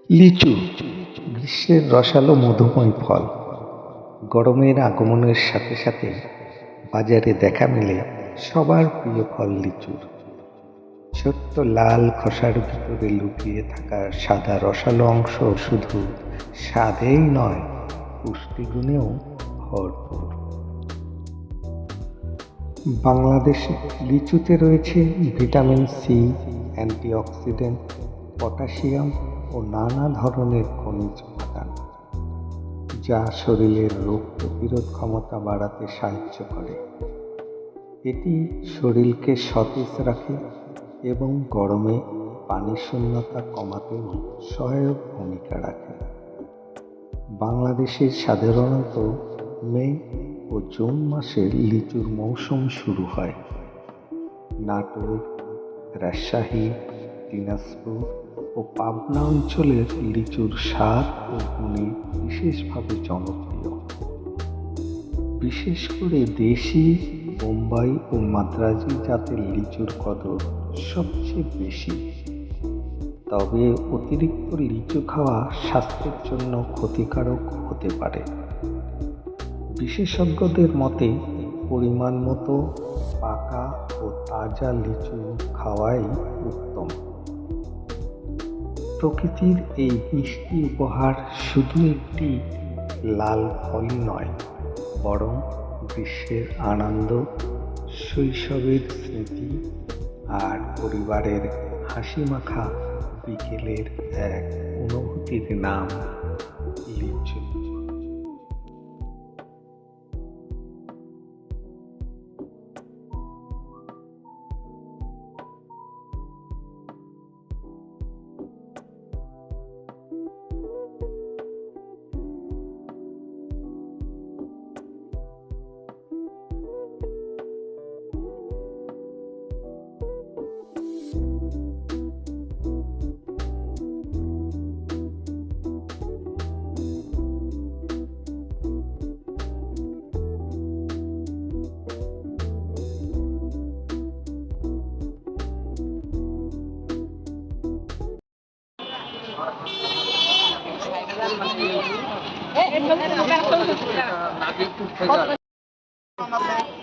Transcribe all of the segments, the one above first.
লিচু গ্রীষ্মের রসালো মধুময় ফল। গরমের আগমনের সাথে সাথে বাজারে দেখা মেলে সবার প্রিয় ফল লিচুর। ছোট্ট লাল খোসার ভিতরে লুকিয়ে থাকা সাদা রসালো অংশ শুধু স্বাদেই নয়, পুষ্টিগুণেও ভরপুর। বাংলাদেশে লিচুতে রয়েছে ভিটামিন সি, অ্যান্টিঅক্সিডেন্ট, পটাশিয়াম ও নানা ধরনের খনিজ উপাদান, যা শরীরের রোগ প্রতিরোধ ক্ষমতা বাড়াতে সাহায্য করে। এটি শরীরকে সতেজ রাখে এবং গরমে পানি শূন্যতা কমাতেও সহায়ক ভূমিকা রাখে। বাংলাদেশে সাধারণত মে ও জুন মাসে লিচুর মৌসুম শুরু হয়। নাটোর, রাজশাহী, দিনাজপুর ও পাবনা অঞ্চলের লিচুর স্বাদ ও গুণে বিশেষভাবে জনপ্রিয়। বিশেষ করে দেশি, বোম্বাই ও মাদ্রাজি জাতের লিচুর কদর সবচেয়ে বেশি। তবে অতিরিক্ত লিচু খাওয়া স্বাস্থ্যের জন্য ক্ষতিকারক হতে পারে। বিশেষজ্ঞদের মতে পরিমাণ মতো পাকা ও তাজা লিচু খাওয়াই উত্তম। প্রকৃতির এই মিষ্টি উপহার শুধু একটি লাল ফলই নয়, বরং গ্রীষ্মের আনন্দ, শৈশবের স্মৃতি আর পরিবারের হাসিমাখা বিকেলের এক অনুভূতির নাম লিচু।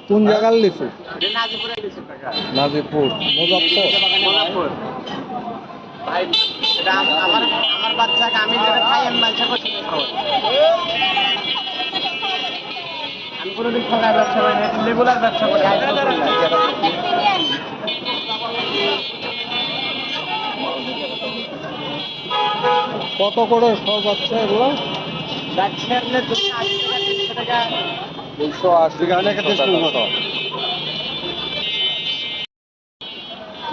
কোন জায়গার লিচু? নাজিপুর, মুজাফফর। ভাই এটা আমার বাচ্চাকে আমি যেটা খাই আমি মানুষের পছন্দ খাবো। আমি কোনোদিন ফলের ব্যবসা করি না, লেবুলার ব্যবসা করি। কত করে সব বাচ্চা এগুলো? বাচ্চা আপনি 280 টাকা 280 টাকা।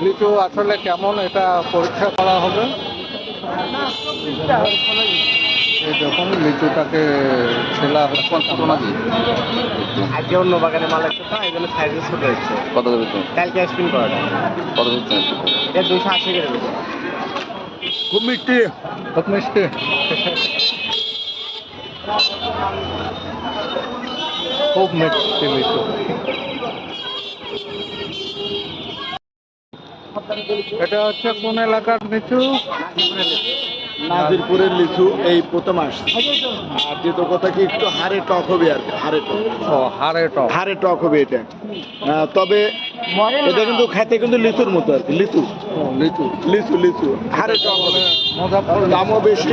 লিচু আসলে কেমন এটা পরীক্ষা করা হবে। এই যখন লিচুটাকে ছেলা হচ্ছে আজকে অন্য বাগানে মাল আছে তো এই জন্য সাইজে ছোট হচ্ছে। কত দেবে? কালকে স্পিন করাটা কত দিচ্ছে? এটা 280 করে দেবে। খুব মিষ্টি, খুব মিষ্টি। খুব মিষ্টি লিচু। এটা হচ্ছে কোন এলাকার লিচু? নাজিরপুরের লিচু এই প্রথম আসছে। আর দ্বিতীয় কথা কি একটু হাড়ে টক হবে আর কি, হাড়ে টক। ও হাড়ে টক। হাড়ে টক হবে এটা। তবে এটা কিন্তু খেতে কিন্তু লিচুর মতো আর কি, লিচু লিচু লিচু লিচু হাড়ে টক হবে। মুজাফফর দামও বেশি,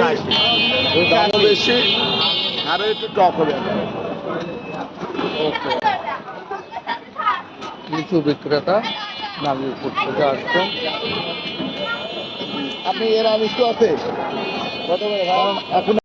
হাড়ে একটু টক হবে আর কি। ওকে। লিচু বিক্রেতা নাজিরপুর থেকে আসছে। আপনি এর আমিষ তো আছে কত করে এখন